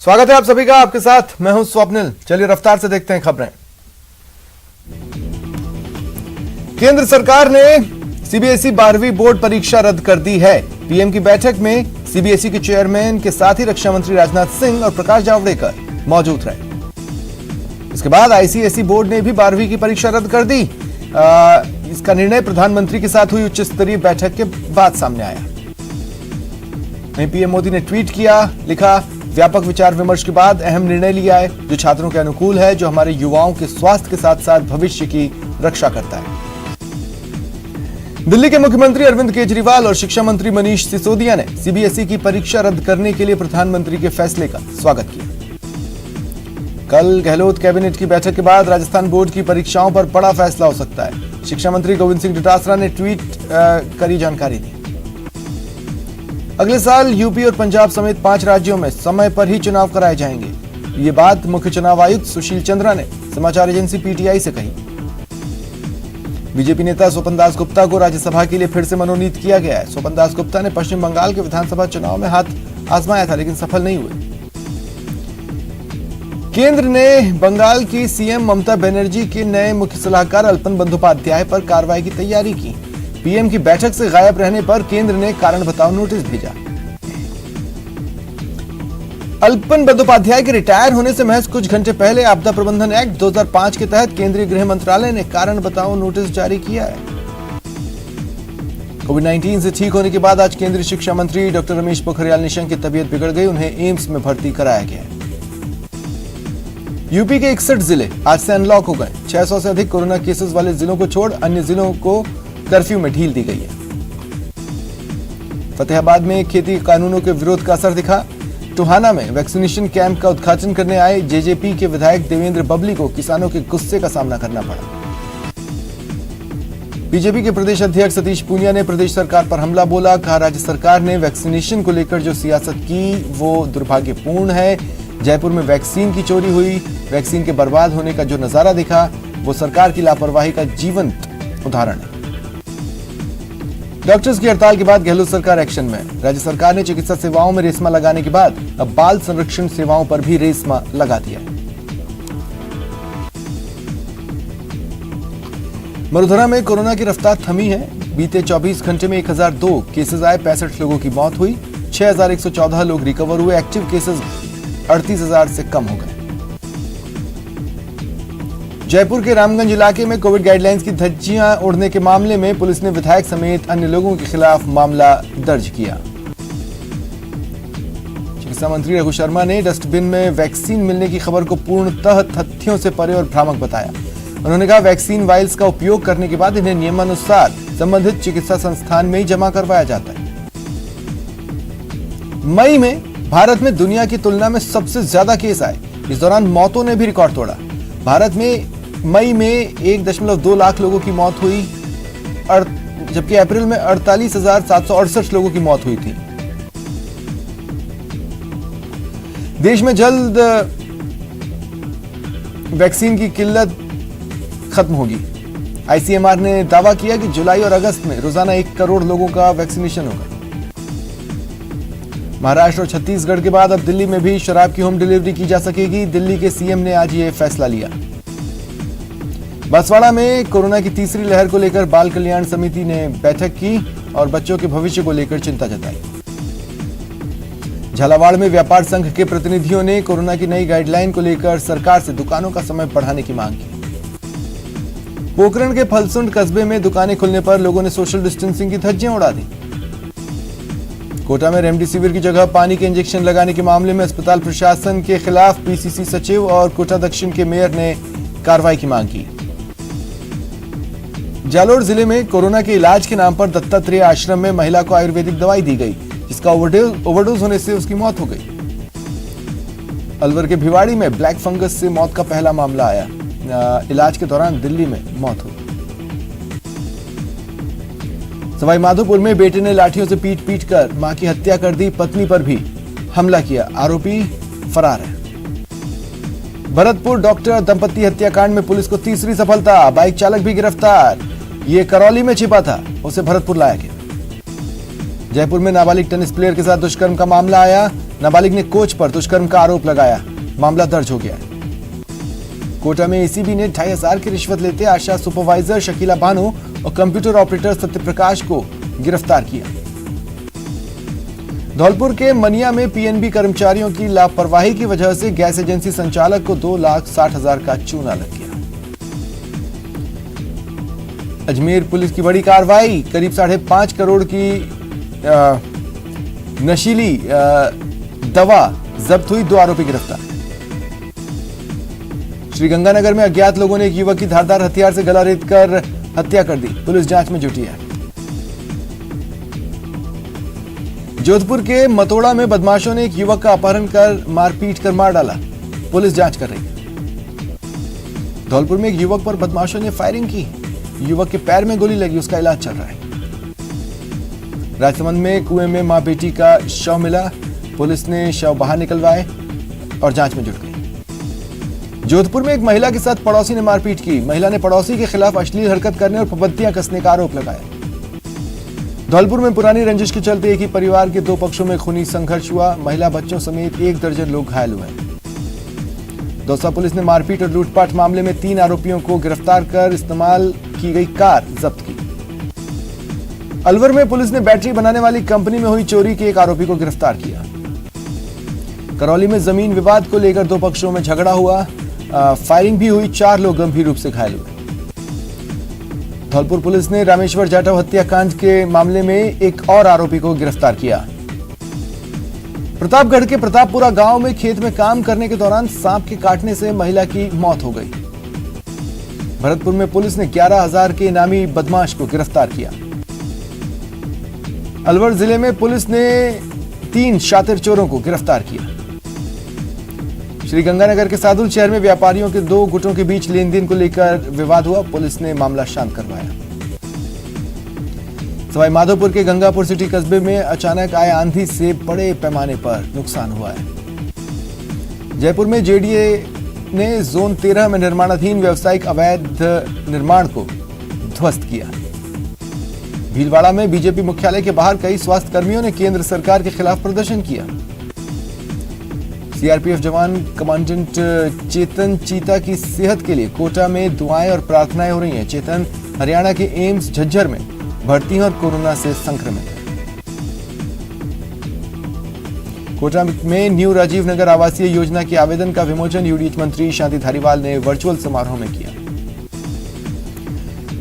स्वागत है आप सभी का। आपके साथ मैं हूं स्वप्निल। चलिए रफ्तार से देखते हैं खबरें। केंद्र सरकार ने सीबीएसई 12वीं बोर्ड परीक्षा रद्द कर दी है। पीएम की बैठक में सीबीएसई के चेयरमैन के साथ ही रक्षा मंत्री राजनाथ सिंह और प्रकाश जावड़ेकर मौजूद रहे। इसके बाद आईसीएसई बोर्ड ने भी 12वीं की परीक्षा रद्द कर दी। इसका निर्णय प्रधानमंत्री के साथ हुई उच्च स्तरीय बैठक के बाद सामने आया। वहीं पीएम मोदी ने ट्वीट किया, लिखा, व्यापक विचार विमर्श के बाद अहम निर्णय लिया है जो छात्रों के अनुकूल है, जो हमारे युवाओं के स्वास्थ्य के साथ साथ भविष्य की रक्षा करता है। दिल्ली के मुख्यमंत्री अरविंद केजरीवाल और शिक्षा मंत्री मनीष सिसोदिया ने सीबीएसई की परीक्षा रद्द करने के लिए प्रधानमंत्री के फैसले का स्वागत किया। कल गहलोत कैबिनेट की बैठक के बाद राजस्थान बोर्ड की परीक्षाओं पर बड़ा फैसला हो सकता है। शिक्षा मंत्री गोविंद सिंह डोटासरा ने ट्वीट कर जानकारी दी। अगले साल यूपी और पंजाब समेत 5 राज्यों में समय पर ही चुनाव कराए जाएंगे। ये बात मुख्य चुनाव आयुक्त सुशील चंद्रा ने समाचार एजेंसी पीटीआई से कही। बीजेपी नेता स्वपन दास गुप्ता को राज्यसभा के लिए फिर से मनोनीत किया गया है। स्वपन दास गुप्ता ने पश्चिम बंगाल के विधानसभा चुनाव में हाथ आजमाया था, लेकिन सफल नहीं हुए। केंद्र ने बंगाल की सीएम ममता बनर्जी के नए मुख्य सलाहकार अल्पन बंदोपाध्याय पर कार्रवाई की तैयारी की। पीएम की बैठक से गायब रहने पर केंद्र ने कारण बताओ नोटिस भेजा। अल्पन बंदोपाध्याय के रिटायर होने से महज कुछ घंटे पहले आपदा प्रबंधन एक्ट 2005 के तहत केंद्रीय गृह मंत्रालय ने कारण बताओ नोटिस जारी किया है। कोविड-19 से ठीक होने के बाद आज केंद्रीय शिक्षा मंत्री डॉक्टर रमेश पोखरियाल निशंक की तबीयत बिगड़ गई। उन्हें एम्स में भर्ती कराया गया है। यूपी के 61 जिले आज से अनलॉक हो गए। 600 से अधिक कोरोना केसेस वाले जिलों को छोड़ अन्य जिलों को कर्फ्यू में ढील दी गई है। फतेहाबाद में खेती कानूनों के विरोध का असर दिखा। टोहाना में वैक्सीनेशन कैंप का उद्घाटन करने आए जेजेपी के विधायक देवेंद्र बबली को किसानों के गुस्से का सामना करना पड़ा। बीजेपी के प्रदेश अध्यक्ष सतीश पूनिया ने प्रदेश सरकार पर हमला बोला। कहा, राज्य सरकार ने वैक्सीनेशन को लेकर जो सियासत की वो दुर्भाग्यपूर्ण है। जयपुर में वैक्सीन की चोरी हुई। वैक्सीन के बर्बाद होने का जो नजारा दिखा वो सरकार की लापरवाही का जीवंत उदाहरण है। डॉक्टर्स की हड़ताल के बाद गहलोत सरकार एक्शन में। राज्य सरकार ने चिकित्सा सेवाओं में रेशमा लगाने के बाद अब बाल संरक्षण सेवाओं पर भी रेशमा लगा दिया। वडोदरा में कोरोना की रफ्तार थमी है। बीते 24 घंटे में 1002 केसेस आए, 65 लोगों की मौत हुई, 6114 लोग रिकवर हुए। एक्टिव केसेस 38,000 से कम हो गए। जयपुर के रामगंज इलाके में कोविड गाइडलाइंस की धज्जियां उड़ने के मामले में पुलिस ने विधायक समेत अन्य लोगों के खिलाफ मामला दर्ज किया। चिकित्सा मंत्री रघु शर्मा ने डस्टबिन में वैक्सीन मिलने की खबर को पूर्णतः तथ्यों से परे और भ्रामक बताया। उन्होंने कहा, वैक्सीन वायल्स का उपयोग करने के बाद इन्हें नियमानुसार संबंधित चिकित्सा संस्थान में ही जमा करवाया जाता है। मई में भारत में दुनिया की तुलना में सबसे ज्यादा केस आए। इस दौरान मौतों ने भी रिकॉर्ड तोड़ा। भारत में मई में 1.2 लाख लोगों की मौत हुई, जबकि अप्रैल में 48,768 लोगों की मौत हुई थी। देश में जल्द वैक्सीन की किल्लत खत्म होगी। आईसीएमआर ने दावा किया कि जुलाई और अगस्त में रोजाना 1 करोड़ लोगों का वैक्सीनेशन होगा। महाराष्ट्र और छत्तीसगढ़ के बाद अब दिल्ली में भी शराब की होम डिलीवरी की जा सकेगी। दिल्ली के सीएम ने आज ये फैसला लिया। बांसवाड़ा में कोरोना की तीसरी लहर को लेकर बाल कल्याण समिति ने बैठक की और बच्चों के भविष्य को लेकर चिंता जताई। झालावाड़ में व्यापार संघ के प्रतिनिधियों ने कोरोना की नई गाइडलाइन को लेकर सरकार से दुकानों का समय बढ़ाने की मांग की। पोखरण के फलसुंड कस्बे में दुकानें खुलने पर लोगों ने सोशल डिस्टेंसिंग की धज्जियां उड़ा दी। कोटा में रेमडेसिविर की जगह पानी के इंजेक्शन लगाने के मामले में अस्पताल प्रशासन के खिलाफ पीसीसी सचिव और कोटा दक्षिण के मेयर ने कार्रवाई की मांग की। जालोर जिले में कोरोना के इलाज के नाम पर दत्तात्रेय आश्रम में महिला को आयुर्वेदिक दवाई दी गई, जिसका ओवरडोज होने से उसकी मौत हो गई। अलवर के भिवाड़ी में ब्लैक फंगस से मौत का पहला मामला आया। इलाज के दौरान दिल्ली में मौत हुई। सवाई माधोपुर में बेटे ने लाठियों से पीट कर मां की हत्या कर दी, पत्नी पर भी हमला किया। आरोपी फरार है। भरतपुर डॉक्टर दंपति हत्याकांड में पुलिस को तीसरी सफलता। बाइक चालक भी गिरफ्तार। ये करौली में छिपा था, उसे भरतपुर लाया गया। जयपुर में नाबालिग टेनिस प्लेयर के साथ दुष्कर्म का मामला आया। नाबालिग ने कोच पर दुष्कर्म का आरोप लगाया। मामला दर्ज हो गया है। कोटा में एसीबी ने 2500 की रिश्वत लेते आशा सुपरवाइजर शकीला बानो और कंप्यूटर ऑपरेटर सत्यप्रकाश को गिरफ्तार किया। धौलपुर के मनिया में पीएनबी कर्मचारियों की लापरवाही की वजह से गैस एजेंसी संचालक को 2,60,000 का चूना लग गया। अजमेर पुलिस की बड़ी कार्रवाई, करीब 5.5 करोड़ की नशीली दवा जब्त हुई, 2 आरोपी गिरफ्तार। श्रीगंगानगर में अज्ञात लोगों ने एक युवक की धारदार हथियार से गला रेतकर हत्या कर दी। पुलिस जांच में जुटी है। जोधपुर के मतोड़ा में बदमाशों ने एक युवक का अपहरण कर मारपीट कर मार डाला। पुलिस जांच कर रही है। धौलपुर में एक युवक पर बदमाशों ने फायरिंग की। युवक के पैर में गोली लगी, उसका इलाज चल रहा है। राजसमंद में कुएं में मां बेटी का शव मिला। पुलिस ने शव बाहर निकलवाए और जांच में जुट गई। जोधपुर में एक महिला के साथ पड़ोसी ने मारपीट की। महिला ने पड़ोसी के खिलाफ अश्लील हरकत करने और पाबंदियां कसने का आरोप लगाया। धौलपुर में पुरानी रंजिश के चलते एक ही परिवार के 2 पक्षों में खूनी संघर्ष हुआ। महिला, बच्चों समेत 1 दर्जन लोग घायल हुए। दौसा पुलिस ने मारपीट और लूटपाट मामले में 3 आरोपियों को गिरफ्तार कर इस्तेमाल की गई कार जब्त की। अलवर में पुलिस ने बैटरी बनाने वाली कंपनी में हुई चोरी के एक आरोपी को गिरफ्तार किया। करौली में जमीन विवाद को लेकर 2 पक्षों में झगड़ा हुआ। फायरिंग भी हुई। 4 लोग गंभीर रूप से घायल हुए। धौलपुर पुलिस ने रामेश्वर जाटव हत्याकांड के मामले में एक और आरोपी को गिरफ्तार किया। प्रतापगढ़ के प्रतापपुरा गांव में खेत में काम करने के दौरान सांप के काटने से महिला की मौत हो गई। भरतपुर में पुलिस ने 11,000 के इनामी बदमाश को गिरफ्तार किया। अलवर जिले में पुलिस ने 3 शातिर चोरों को गिरफ्तार किया। श्रीगंगानगर के सादुल शहर में व्यापारियों के 2 गुटों के बीच लेन देन को लेकर विवाद हुआ। पुलिस ने मामला शांत करवाया। सवाई माधोपुर के गंगापुर सिटी कस्बे में अचानक आए आंधी से बड़े पैमाने पर नुकसान हुआ है। जयपुर में जेडीए ने जोन 13 में निर्माणाधीन व्यावसायिक अवैध निर्माण को ध्वस्त किया। भीलवाड़ा में बीजेपी मुख्यालय के बाहर कई स्वास्थ्य कर्मियों ने केंद्र सरकार के खिलाफ प्रदर्शन किया। सीआरपीएफ जवान कमांडेंट चेतन चीता की सेहत के लिए कोटा में दुआएं और प्रार्थनाएं हो रही हैं। चेतन हरियाणा के एम्स झज्जर में भर्ती हैं और कोरोना से संक्रमित है। कोटा में न्यू राजीव नगर आवासीय योजना के आवेदन का विमोचन यूडीएच मंत्री शांति धारीवाल ने वर्चुअल समारोह में किया।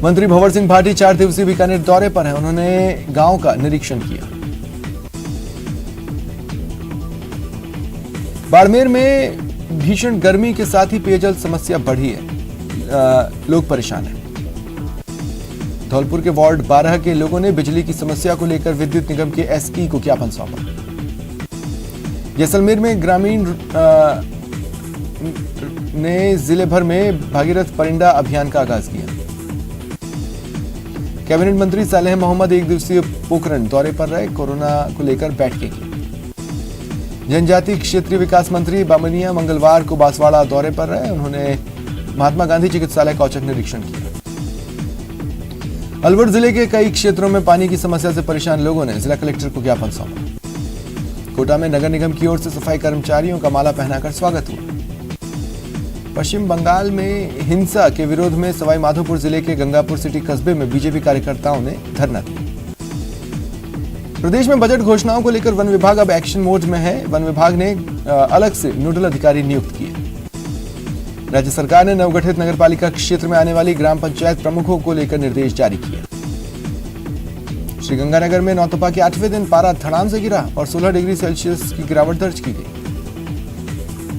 मंत्री भंवर सिंह भाटी 4 दिवसीय बीकानेर दौरे पर हैं। उन्होंने गांव का निरीक्षण किया। बाड़मेर में भीषण गर्मी के साथ ही पेयजल समस्या बढ़ी है। लोग परेशान हैं। धौलपुर के वार्ड 12 के लोगों ने बिजली की समस्या को लेकर विद्युत निगम के एसई को ज्ञापन सौंपा। जैसलमेर में ग्रामीण ने जिले भर में भागीरथ परिंदा अभियान का आगाज किया। कैबिनेट मंत्री सालेह मोहम्मद 1 दिवसीय पोखरण दौरे पर रहे। कोरोना को लेकर बैठकें की। जनजातीय क्षेत्रीय विकास मंत्री बामनिया मंगलवार को बांसवाड़ा दौरे पर रहे। उन्होंने महात्मा गांधी चिकित्सालय का औचक निरीक्षण किया। अलवर जिले के कई क्षेत्रों में पानी की समस्या से परेशान लोगों ने जिला कलेक्टर को ज्ञापन सौंपा। कोटा में नगर निगम की ओर से सफाई कर्मचारियों का माला पहनाकर स्वागत हुआ। पश्चिम बंगाल में हिंसा के विरोध में सवाई माधोपुर जिले के गंगापुर सिटी कस्बे में बीजेपी कार्यकर्ताओं ने धरना दिया। प्रदेश में बजट घोषणाओं को लेकर वन विभाग अब एक्शन मोड में है। वन विभाग ने अलग से नोडल अधिकारी नियुक्त किए। राज्य सरकार ने नवगठित नगरपालिका क्षेत्र में आने वाली ग्राम पंचायत प्रमुखों को लेकर निर्देश जारी किए। श्रीगंगानगर में नौतपा के 8वें दिन पारा धड़ाम से गिरा और 16 डिग्री सेल्सियस की गिरावट दर्ज की गई।